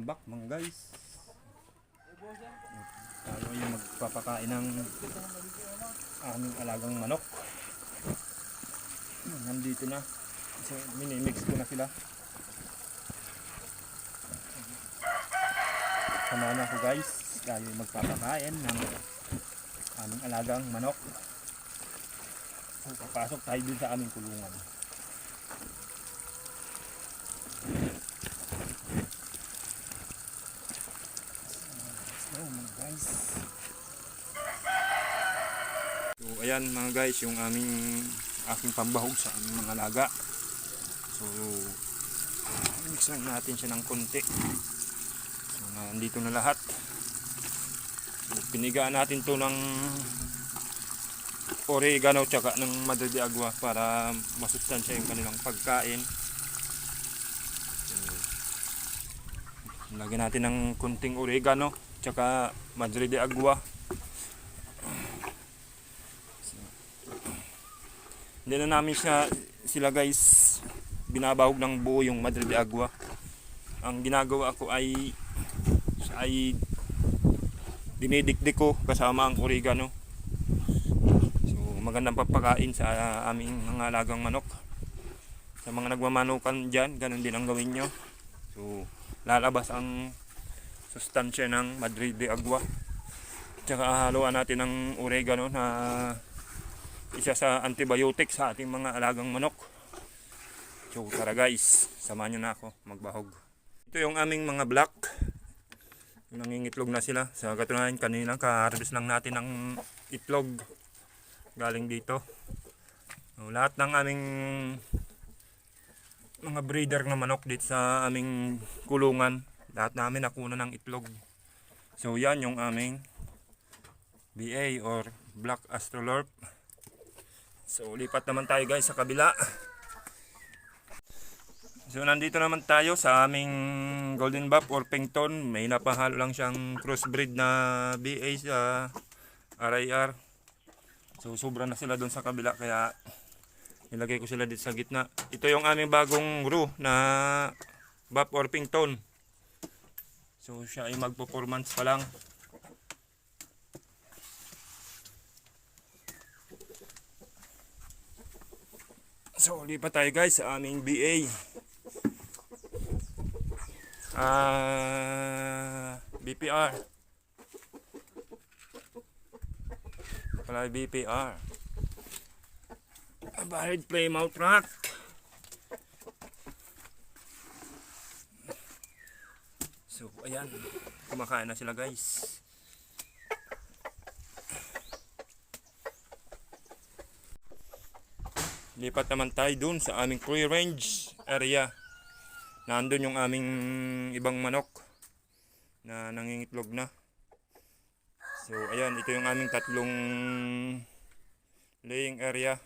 welcome back mga guys. Tayo yung magpapakain ng aming alagang manok. Nandito na. So, minimix ko na sila. Samahan ako guys. Tayo yung magpapakain ng aming alagang manok. So, papasok tayo din sa aming kulungan. Guys. So ayan mga guys yung aking pambahog sa aming mga alaga. So mix lang natin siya ng konti. So nandito na lahat. So, pinigaan natin to ng oregano tsaka ng madre de agua para masustansya yung kanilang pagkain. So, lagyan natin ng konting oregano tsaka madre de agua. Hindi na namin sila guys binabahog ng buo yung madre de agua. Ang ginagawa ko ay dinidikdik ko kasama ang oregano. So magandang papakain sa aming mga alagang manok. Sa mga nagmamanukan dyan, ganun din ang gawin nyo. So lalabas ang sustansya ng madre de agua. Tsaka haluan natin ng oregano na isa sa antibiotic sa ating mga alagang manok. So tara guys, samahan nyo na ako magbahog. Ito yung aming mga black. Nangingitlog na sila. Sa katunayan kanina ka-harvest lang natin ng itlog galing dito. So, lahat ng aming mga breeder na manok dito sa aming kulungan, lahat namin nakuna ng itlog. So yan yung aming BA or Black Australorp. So lipat naman tayo guys sa kabila. So nandito naman tayo sa aming Golden Buff or Pington. May napahalo lang siyang crossbreed na BA sa RIR. So sobra na sila doon sa kabila kaya nilagay ko sila dito sa gitna. Ito yung aming bagong roux na Buff or Pington. So siya ay magpo-4 months pa lang. So lipat tayo guys sa aming BA. BPR. Pala BPR. Barred Plymouth Rock. So ayan, kumakain na sila guys. Lipat naman tayo dun sa aming free range area. Nandun yung aming ibang manok na nangingitlog na. So ayan, ito yung aming tatlong laying area.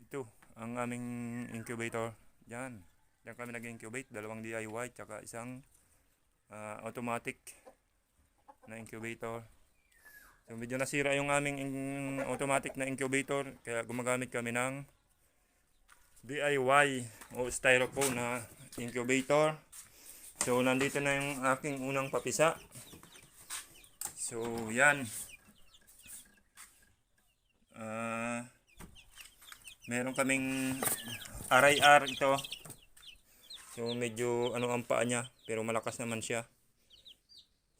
Ito ang aming incubator. Yan. Diyan kami nag-incubate, 2 DIY tsaka isang automatic na incubator. So medyo nasira yung aming automatic na incubator kaya gumagamit kami ng DIY o styrofoam na incubator. So nandito na yung aking unang papisa. So yan. Meron kaming RIR ito. So medyo ano ang paa niya pero malakas naman siya.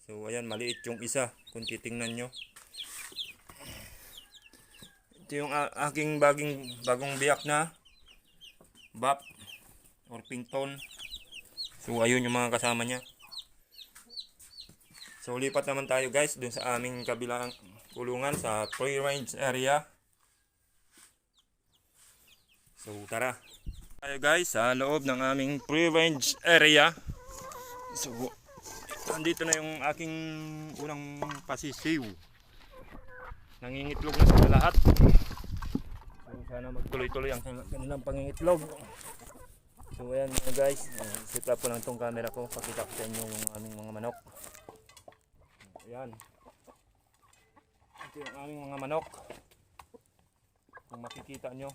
So ayan, maliit yung isa kung titingnan nyo. Ito yung aking bagong biyak na Buff or Pington. So ayun yung mga kasama niya. So lipat naman tayo guys dun sa aming kabilang kulungan sa free range area. So tara tayo guys sa loob ng aming free range area. So nandito na yung aking unang pasisiw. Nangingitlog na sila lahat. So sana magtuloy-tuloy ang kanilang pangingitlog. So ayan mga guys, set up ko lang itong camera ko. Pakita ko sa inyo yung aming mga manok. Ayan. Ito yung aming mga manok. Kung makikita nyo.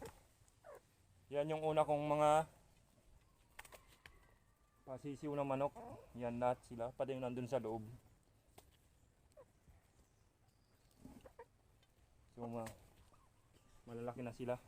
Yan yung una kong mga mga sisiw ng manok. Yan lahat sila, pati yung nandun sa loob. So malalaki na sila.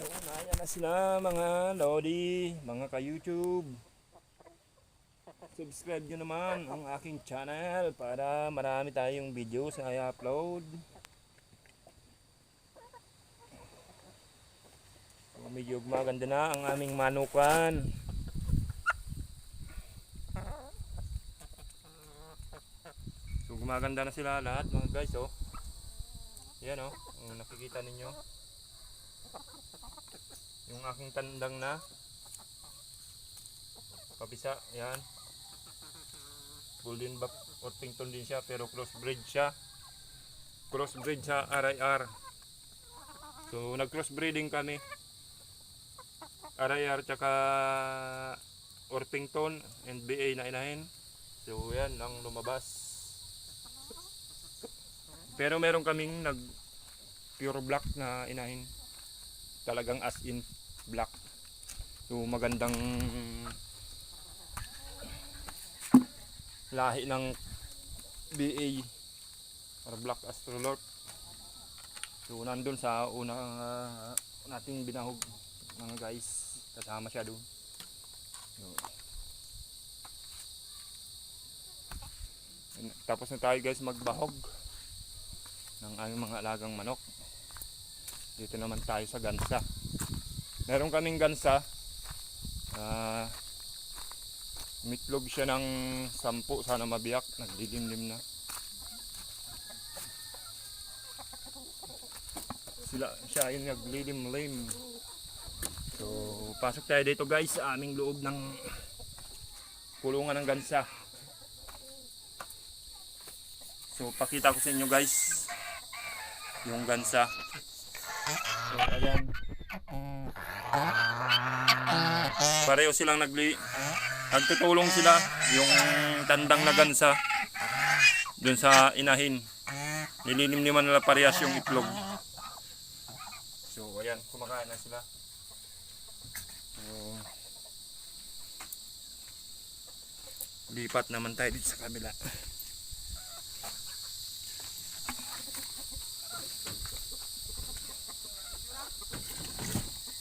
So, naya na sila mga lodi, mga ka-YouTube. Subscribe nyo naman ang aking channel para marami tayong video sa i-upload. So, medyo maganda na ang aming manukan. So, gumaganda na sila lahat mga guys, oh. Yan, oh, nakikita ninyo. Yung aking tandang na kabisa, yan. Golden Buff Orpington din siya pero crossbreed siya. Crossbreed sa RIR. So nag-crossbreeding kami. RIR tsaka Orpington and BA na inahin. So yan ang lumabas. Pero meron kaming nag pure black na inahin. Talagang as in black. So magandang lahi ng BA or Black Astrolord. So nandun sa unang nating binahog mga guys, kasama siya doon. So, tapos na tayo guys magbahog ng aming mga alagang manok. Dito naman tayo sa gansa. Meron kaming gansa. Mitlog siya ng 10, sana mabiyak, naglilimlim na. Siya yung naglilimlim. So, pasok tayo dito guys sa aming loob ng kulungan ng gansa. So, pakita ko sa inyo guys yung gansa. So, ayan. Pareho silang nagtutulong sila yung tandang na gansa dun sa inahin. Nililimliman nila parehas yung itlog. So ayan, kumakain na sila. So, lipat naman tayo dito sa kabila.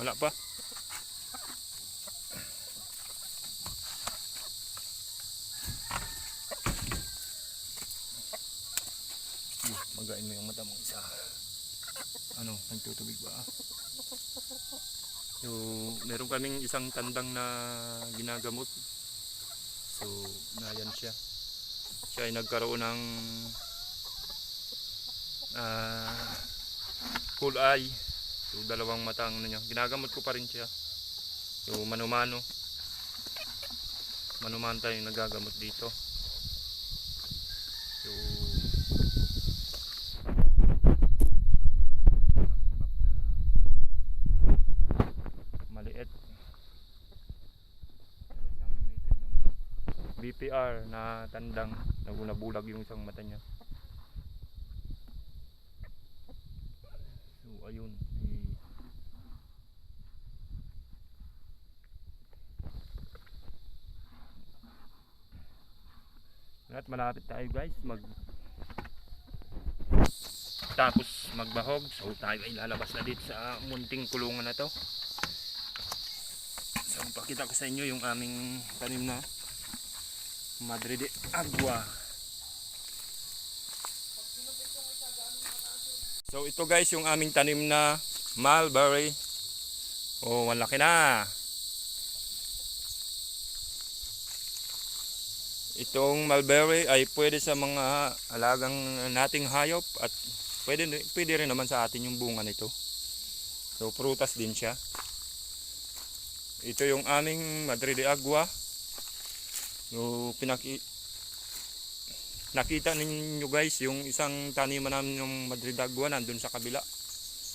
Wala pa. Magain mo yung mata mong isa. Ano, nagtutubig ba? So, meron kaming isang tandang na ginagamot. So, nayan siya. Siya ay nagkaroon ng cool eye. So, dalawang mata ang niya. Ginagamot ko pa rin siya. So, mano-mano. Mano-mano tayong nagagamot dito. So, maliit. BPR na tandang, nabulag yung isang mata niya. So, ayun. At malapit tayo guys tapos magbahog. So tayo ay lalabas na dito sa munting kulungan na to. So pakita ko sa inyo yung aming tanim na Madre de Agua. So ito guys yung aming tanim na mulberry. Oh, malaki na. Itong mulberry ay pwede sa mga alagang nating hayop at pwede rin naman sa atin yung bunga nito. So prutas din siya. ito yung aming Madre de Agua. So, nakita ninyo guys yung isang taniman namin ng Madre de Agua nandun sa kabila.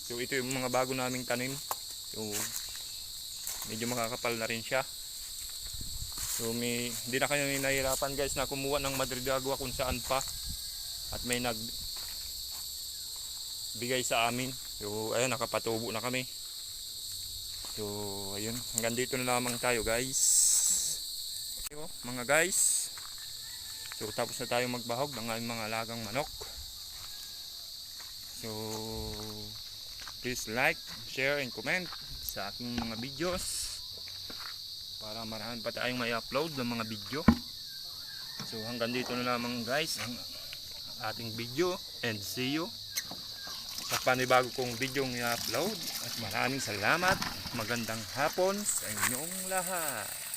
So ito yung mga bago naming tanim. So medyo makakapal na rin siya. So hindi na kayo nahihirapan guys na kumuha ng Madre de Agua kung saan pa. At may nagbigay sa amin. So ayun, nakapatubo na kami. So ayun, hanggang dito na lamang tayo guys. So, mga guys, so tapos na tayo magbahog ng aming mga alagang manok. So please like, share, and comment sa aking mga videos para marami pa tayong may upload ng mga video. So hanggang dito na lamang guys ang ating video, and see you sa panibago kong video ng i-upload. At maraming salamat, magandang hapon sa inyong lahat.